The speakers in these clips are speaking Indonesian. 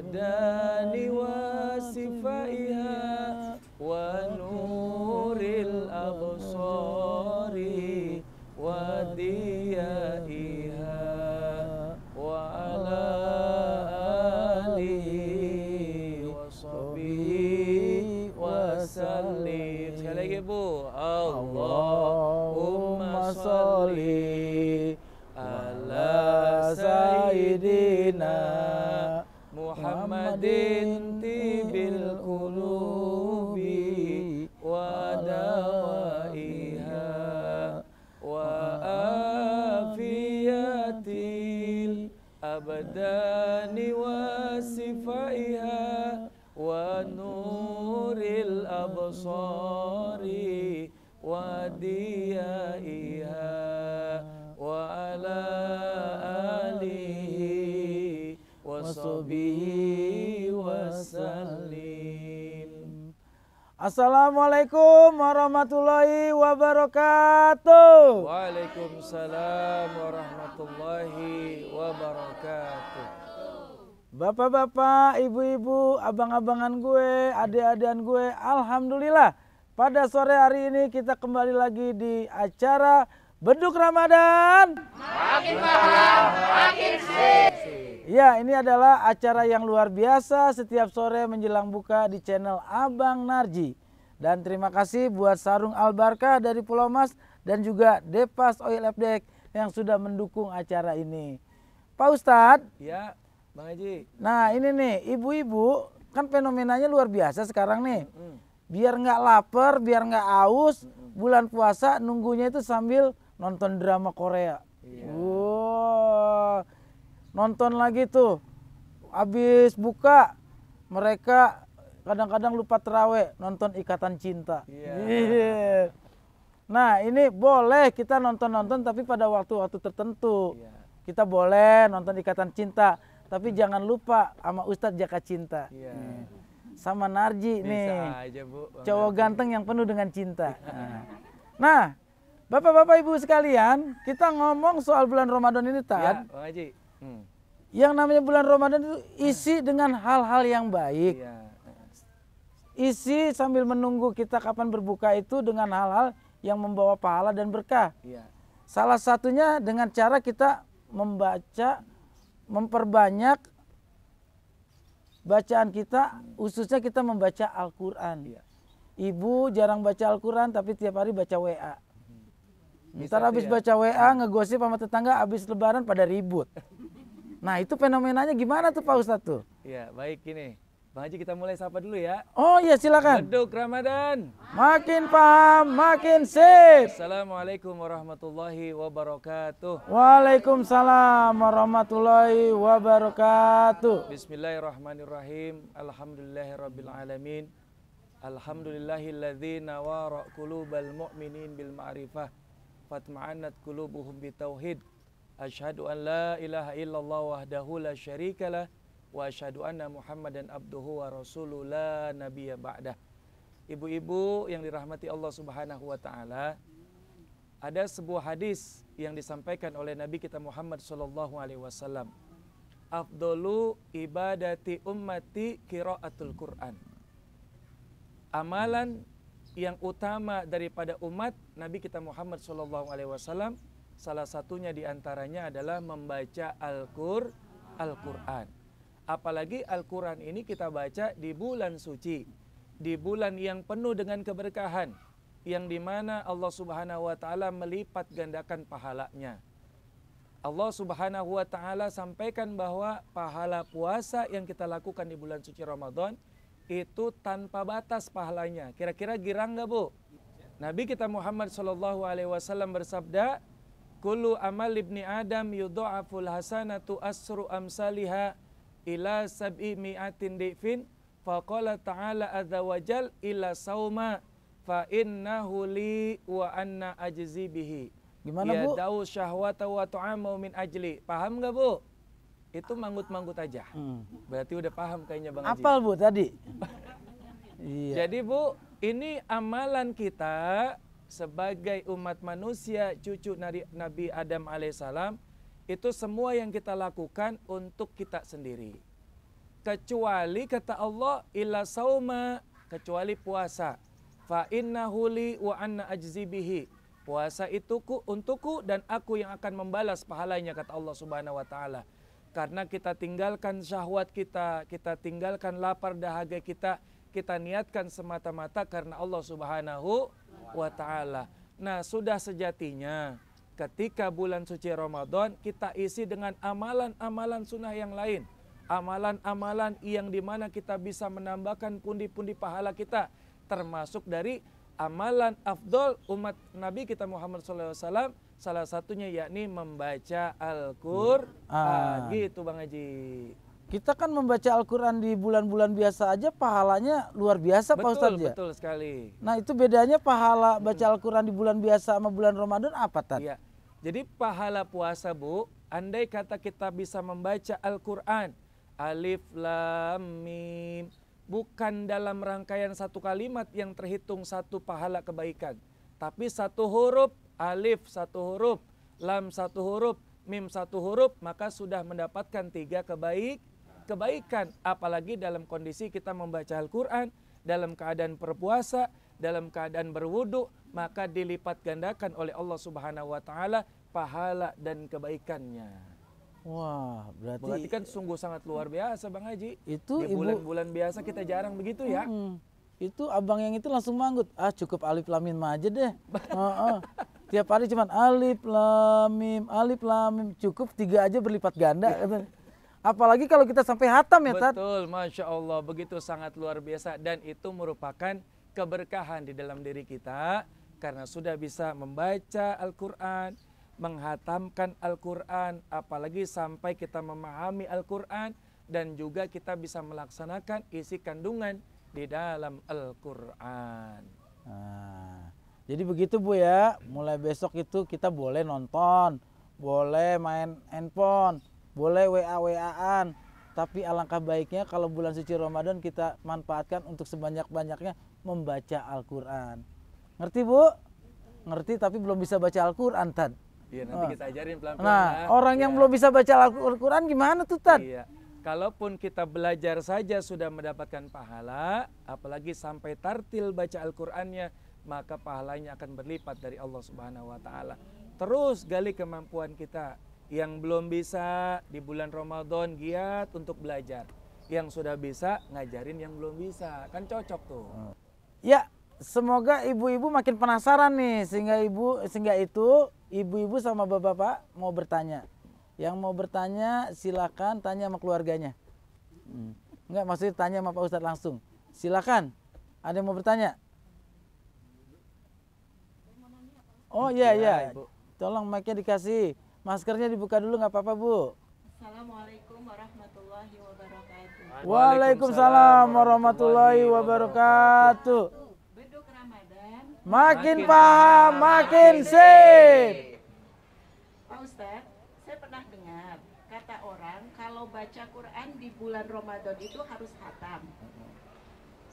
abdani wa sifaiha wa nuril absari wa diyaiha wa ala alihi wa sahbihi wa sallim. Sekali lagi Bu. Allahumma sholli ala sayyidina Muhammadin tibil qulubi wa dawaiha wa afiyatil abdani wa sifaiha wa nuril absari wa diyaiha wa ala alihi wa sahbihi wa sallim. Assalamualaikum warahmatullahi wabarakatuh. Waalaikumsalam warahmatullahi wabarakatuh. Bapak-bapak, ibu-ibu, abang-abangan gue, adik-adikan gue, alhamdulillah pada sore hari ini kita kembali lagi di acara Beduk Ramadan. Makin paham, makin sip. Ya, ini adalah acara yang luar biasa setiap sore menjelang buka di channel Abang Narji. Dan terima kasih buat Sarung Al-Barkah dari Pulau Mas dan juga Depas Oil Update yang sudah mendukung acara ini. Pak Ustadz. Ya, Bang Haji. Nah ini nih, ibu-ibu kan fenomenanya luar biasa sekarang nih. Biar nggak lapar, biar nggak haus, bulan puasa nunggunya itu sambil nonton drama Korea. Wow, nonton lagi tuh, habis buka mereka kadang-kadang lupa terawih, nonton Ikatan Cinta. Nah ini boleh kita nonton-nonton tapi pada waktu-waktu tertentu. Kita boleh nonton Ikatan Cinta, tapi jangan lupa sama Ustadz Jaka Cinta. Sama Narji nih, aja, Bu. cowok ganteng yang penuh dengan cinta. Nah, bapak-bapak ibu sekalian, kita ngomong soal bulan Ramadan ini, Tad. Ya, Bang Haji. Yang namanya bulan Ramadan itu isi dengan hal-hal yang baik. Isi sambil menunggu kita kapan berbuka itu dengan hal-hal yang membawa pahala dan berkah. Salah satunya dengan cara kita membaca, memperbanyak bacaan kita, khususnya kita membaca Al-Quran. Ibu jarang baca Al-Quran tapi tiap hari baca WA. Ntar habis baca WA ngegosip sama tetangga, habis lebaran pada ribut. Nah itu fenomenanya gimana tuh Pak Ustadz tuh? Ya baik ini, Bang Haji kita mulai sapa dulu ya. Oh iya silakan. Beduk Ramadan. Makin paham, makin sip. Assalamualaikum warahmatullahi wabarakatuh. Waalaikumsalam warahmatullahi wabarakatuh. Bismillahirrahmanirrahim. Alhamdulillahirabbil alamin. Alhamdulillahilladzi nawara qulubal mu'minin bil ma'rifah fatma'annat qulubuhum bitauhid. Asyhadu an la ilaha illallah wahdahu la syarikalah wa asyhadu anna Muhammadan abduhu wa rasuluhu la nabiyya ba'dah. Ibu-ibu yang dirahmati Allah Subhanahu wa taala, ada sebuah hadis yang disampaikan oleh Nabi kita Muhammad sallallahu alaihi wasallam. Afdhalu ibadati ummati qiraatul Qur'an. Amalan yang utama daripada umat Nabi kita Muhammad sallallahu alaihi wasallam, salah satunya diantaranya adalah membaca Al-Qur'an. Apalagi Al-Quran ini kita baca di bulan suci, di bulan yang penuh dengan keberkahan, yang dimana Allah Subhanahu wa ta'ala melipat gandakan pahalanya. Allah Subhanahu wa ta'ala sampaikan bahwa pahala puasa yang kita lakukan di bulan suci Ramadan itu tanpa batas pahalanya. Kira-kira girang gak Bu? Nabi kita Muhammad sallallahu alaihi wasallam bersabda, kullu amal ibni Adam yudha'aful hasanatu asru amsalihha ila sab'i mi'atin difin faqala ta'ala azza wajal ila sauma fa innahu li wa anna ajzi bihi. Gimana Bu? Ya da'u syahwata wa tu'amu min ajli. Paham gak Bu? Itu manggut-manggut aja. Berarti udah paham kayaknya Bang Haji. Apal Bu tadi? Iya. Jadi Bu, ini amalan kita sebagai umat manusia cucu Nabi Adam alaihissalam, itu semua yang kita lakukan untuk kita sendiri. kecuali kata Allah illa sauma, kecuali puasa. Fa innahu li wa anna ajzi bihi. Puasa itu untukku dan aku yang akan membalas pahalanya, kata Allah Subhanahu wa taala. Karena kita tinggalkan syahwat kita tinggalkan lapar dahaga kita niatkan semata-mata karena Allah Subhanahu wa taala. Nah, sudah sejatinya ketika bulan suci Ramadan kita isi dengan amalan-amalan sunnah yang lain. Amalan-amalan yang dimana kita bisa menambahkan pundi-pundi pahala kita, termasuk dari amalan afdol umat Nabi kita Muhammad SAW, salah satunya yakni membaca Al-Qur'an. Gitu Bang Haji. Kita kan membaca Al-Quran di bulan-bulan biasa aja pahalanya luar biasa Pak Ustadz ya? Betul sekali. Nah itu bedanya pahala baca Al-Quran di bulan biasa sama bulan Ramadan apa Tad? Iya. Jadi pahala puasa Bu, andai kata kita bisa membaca Al-Quran Alif Lam Mim, bukan dalam rangkaian satu kalimat yang terhitung satu pahala kebaikan, tapi satu huruf, alif satu huruf, lam satu huruf, mim satu huruf, maka sudah mendapatkan 3 kebaikan. Apalagi dalam kondisi kita membaca Al-Quran dalam keadaan berpuasa, dalam keadaan berwudu, maka dilipat gandakan oleh Allah Subhanahu wa taala pahala dan kebaikannya. Wah, Berarti kan sungguh sangat luar biasa Bang Haji. Itu di bulan-bulan biasa kita jarang begitu ya. Itu abang yang itu langsung manggut. Cukup alif lam mim aja deh. Tiap hari cuman alif lam mim, cukup 3 aja berlipat ganda. Apalagi kalau kita sampai hatam ya Tat. Betul, Masya Allah, begitu sangat luar biasa. Dan itu merupakan keberkahan di dalam diri kita karena sudah bisa membaca Al-Quran, menghatamkan Al-Quran, apalagi sampai kita memahami Al-Quran dan juga kita bisa melaksanakan isi kandungan di dalam Al-Quran. Nah, jadi begitu Bu ya, mulai besok itu kita boleh nonton, boleh main handphone, boleh WA-WA-an, tapi alangkah baiknya kalau bulan suci Ramadan kita manfaatkan untuk sebanyak-banyaknya membaca Al-Quran. Ngerti Bu? Ngerti tapi belum bisa baca Al-Quran Tad. Iya, nanti kita ajarin pelan-pelan. Nah, orang yang belum bisa baca Al-Quran gimana tuh Tad? Iya. Kalaupun kita belajar saja sudah mendapatkan pahala, apalagi sampai tartil baca Al-Qur'annya, maka pahalanya akan berlipat dari Allah Subhanahu wa taala. Terus gali kemampuan kita. Yang belum bisa di bulan Ramadan giat untuk belajar. Yang sudah bisa ngajarin yang belum bisa. Kan cocok tuh. Ya, semoga ibu-ibu makin penasaran nih sehingga itu ibu-ibu sama bapak-bapak mau bertanya. Yang mau bertanya silakan tanya sama keluarganya. Enggak, maksudnya tanya sama Pak Ustadz langsung. Silakan. Ada yang mau bertanya? Oh iya iya. Tolong mic-nya dikasih. Maskernya dibuka dulu nggak apa-apa Bu. Assalamualaikum warahmatullahi wabarakatuh. Waalaikumsalam warahmatullahi wabarakatuh. Beduk Ramadan. Makin paham, makin sip. Pak Ustadz, saya pernah dengar kata orang kalau baca Quran di bulan Ramadan itu harus khatam.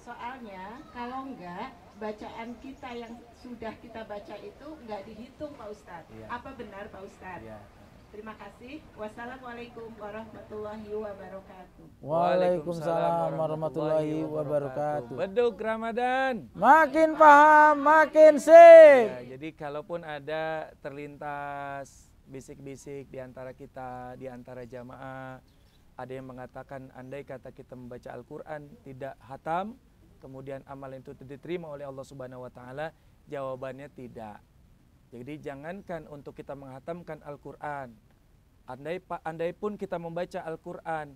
Soalnya kalau enggak, bacaan kita yang sudah kita baca itu enggak dihitung Pak Ustadz. Ya. Apa benar Pak Ustadz? Ya. Terima kasih. Wassalamualaikum warahmatullahi wabarakatuh. Waalaikumsalam warahmatullahi wabarakatuh. Beduk Ramadan. Makin paham, makin sip. Ya, jadi kalaupun ada terlintas bisik-bisik di antara kita, di antara jamaah, ada yang mengatakan andai kata kita membaca Al-Quran tidak hatam, kemudian amal itu diterima oleh Allah Subhanahu wa taala, jawabannya tidak. Jadi jangankan untuk kita menghatamkan Al-Quran, andai pun kita membaca Al-Quran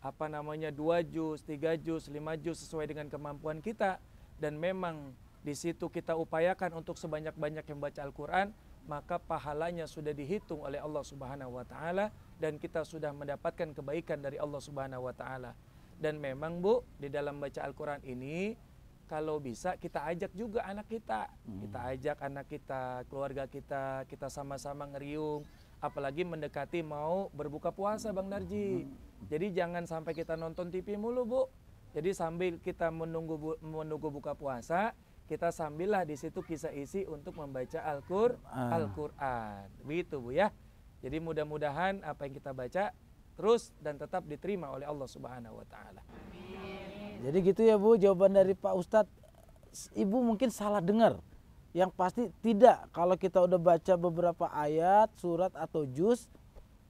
2 juz, 3 juz, 5 juz sesuai dengan kemampuan kita, dan memang di situ kita upayakan untuk sebanyak-banyak yang baca Al-Quran, maka pahalanya sudah dihitung oleh Allah Subhanahu wa taala dan kita sudah mendapatkan kebaikan dari Allah Subhanahu wa taala. Dan memang Bu, di dalam baca Al-Quran ini kalau bisa kita ajak juga anak kita. Kita ajak anak kita, keluarga kita, kita sama-sama ngeriung. Apalagi mendekati mau berbuka puasa Bang Narji. Jadi jangan sampai kita nonton TV mulu Bu. Jadi sambil kita menunggu buka puasa, kita sambillah di situ kisah isi untuk membaca Al-Quran. Begitu Bu ya. Jadi mudah-mudahan apa yang kita baca terus dan tetap diterima oleh Allah Subhanahu wa taala. Jadi gitu ya Bu, jawaban dari Pak Ustadz. Ibu mungkin salah dengar. Yang pasti tidak, kalau kita udah baca beberapa ayat, surat atau juz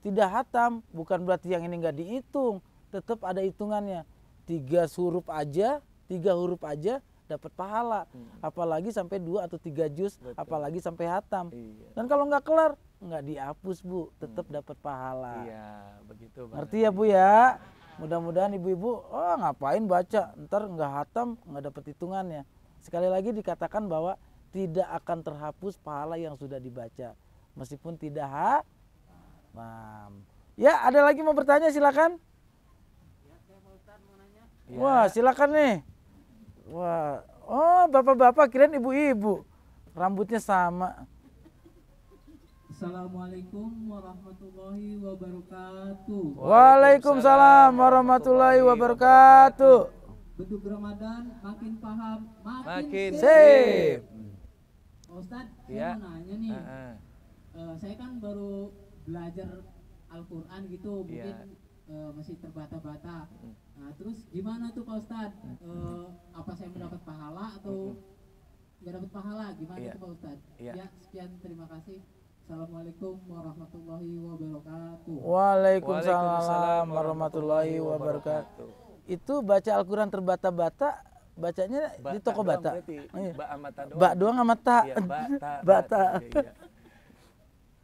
tidak hatam, bukan berarti yang ini nggak dihitung, tetap ada hitungannya. 3 huruf aja dapat pahala. Apalagi sampai 2 atau 3 juz, apalagi sampai hatam. Iya. Dan kalau nggak kelar, nggak dihapus Bu, tetap dapat pahala. Iya, begitu Bang. Ngerti ya Bu ya? Mudah-mudahan ibu-ibu, oh ngapain baca, ntar nggak hatam, nggak dapat hitungannya. Sekali lagi dikatakan bahwa tidak akan terhapus pahala yang sudah dibaca, meskipun tidak hatam. Ya, ada lagi mau bertanya silakan. Ya. Wah, silakan nih. Wah, oh bapak-bapak kirain ibu-ibu, rambutnya sama. Assalamualaikum warahmatullahi wabarakatuh. Waalaikumsalam warahmatullahi wabarakatuh. Beduk Ramadan makin paham, Makin Sip. Ustadz, Ya. saya mau nanya nih. Heeh. Saya kan baru belajar Al-Quran gitu, Iya. mungkin masih terbata-bata. Nah, terus gimana tuh Pak Ustadz? Apa saya mendapat pahala atau nggak dapat pahala? Gimana Iya. tuh Pak Ustadz? Iya. Ya, sekian, terima kasih. Assalamualaikum warahmatullahi wabarakatuh. Waalaikumsalam warahmatullahi wabarakatuh. Itu baca Al-Quran terbata-bata, bacanya di toko doang bata. berarti. Iya. Ba sama ta doang. Bak doang sama ta. Iya, bata. Bata. Iya.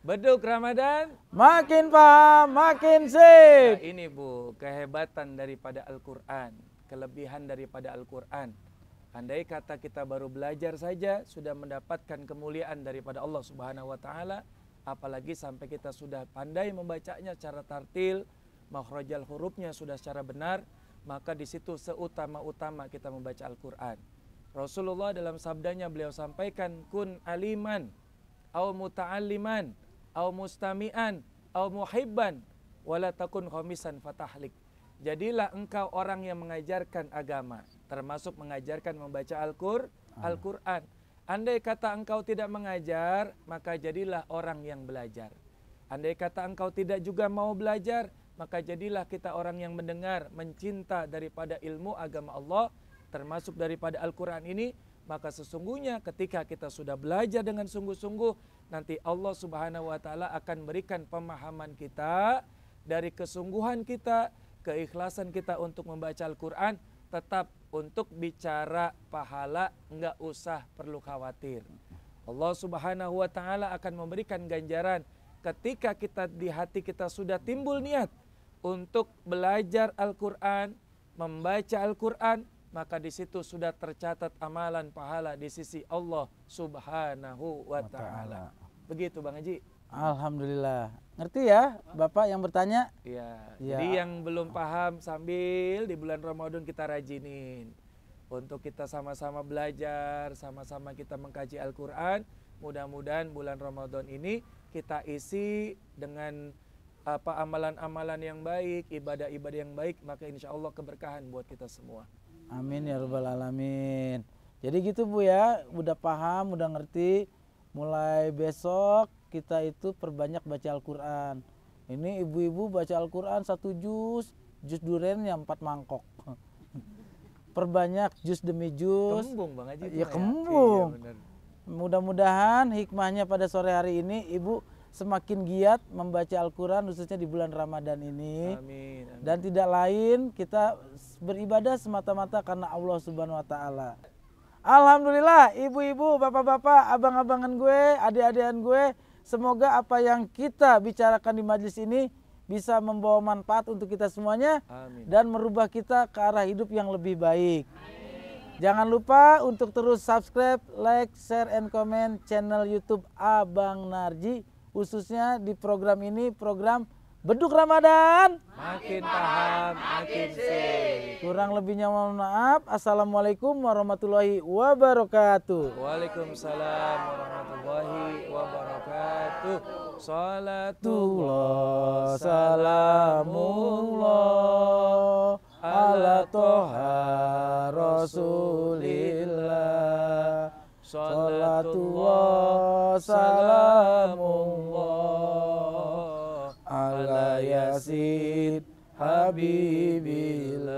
Beduk Ramadan. Makin paham, makin Nah, sip. ini Bu, kehebatan daripada Al-Quran, kelebihan daripada Al-Quran. Andai kata kita baru belajar saja sudah mendapatkan kemuliaan daripada Allah Subhanahu wa taala, apalagi sampai kita sudah pandai membacanya secara tartil, makhrajal hurufnya sudah secara benar, maka di situ seutama-utama kita membaca Al-Quran. Rasulullah dalam sabdanya beliau sampaikan, kun aliman, au muta'alliman, au mustami'an, au muhibban, wala takun khamisan fatahlik. Jadilah engkau orang yang mengajarkan agama, termasuk mengajarkan membaca Al-Quran. Andai kata engkau tidak mengajar, maka jadilah orang yang belajar. Andai kata engkau tidak juga mau belajar, maka jadilah kita orang yang mendengar, mencinta daripada ilmu agama Allah, termasuk daripada Al-Quran ini. Maka sesungguhnya ketika kita sudah belajar dengan sungguh-sungguh, nanti Allah Subhanahu wa taala akan berikan pemahaman kita dari kesungguhan kita, keikhlasan kita untuk membaca Al-Quran. Tetap untuk bicara pahala enggak usah perlu khawatir. Allah Subhanahu wa taala akan memberikan ganjaran ketika kita di hati kita sudah timbul niat untuk belajar Al-Quran, membaca Al-Quran, maka di situ sudah tercatat amalan pahala di sisi Allah Subhanahu wa taala. Begitu Bang Haji. Alhamdulillah. Ngerti ya Bapak yang bertanya? Iya. Ya. Jadi yang belum paham sambil di bulan Ramadan kita rajinin untuk kita sama-sama belajar, sama-sama kita mengkaji Al-Quran. Mudah-mudahan bulan Ramadan ini kita isi dengan amalan-amalan yang baik, ibadah-ibadah yang baik, maka insya Allah keberkahan buat kita semua. Amin ya rabbal alamin. Jadi gitu Bu ya, udah paham, udah ngerti. Mulai besok kita itu perbanyak baca Al-Quran. Ini ibu-ibu baca Al-Quran 1 juz durennya 4 mangkok. Perbanyak juz demi juz. Kembung Bang Haji. Ya kembung. Iya, benar. Mudah-mudahan hikmahnya pada sore hari ini ibu semakin giat membaca Al-Quran khususnya di bulan Ramadan ini. Amin, amin. Dan tidak lain kita beribadah semata-mata karena Allah Subhanahu wa taala. Alhamdulillah, ibu-ibu, bapak-bapak, abang-abangan gue, adik-adikan gue, semoga apa yang kita bicarakan di majelis ini bisa membawa manfaat untuk kita semuanya. Amin. Dan merubah kita ke arah hidup yang lebih baik. Jangan lupa untuk terus subscribe, like, share, and comment channel YouTube Abang Narji, khususnya di program ini, program Beduk Ramadan. Makin paham, makin sip. Kurang lebihnya mohon maaf. Assalamualaikum warahmatullahi wabarakatuh. Waalaikumsalam warahmatullahi wabarakatuh. Salatullah, Tullah salamullah ala toha rasulillah. Salatullah salamullah ala Yasin Habibillah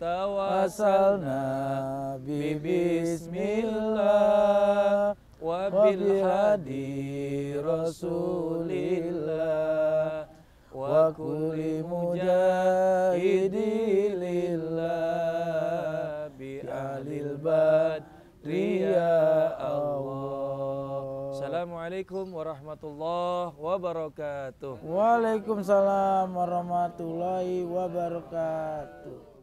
tawassalna bismillah wa bil hadi rasulillah wa kulli mujahidilillah bi alil badri ya Allah. Assalamualaikum warahmatullahi wabarakatuh. Waalaikumsalam warahmatullahi wabarakatuh.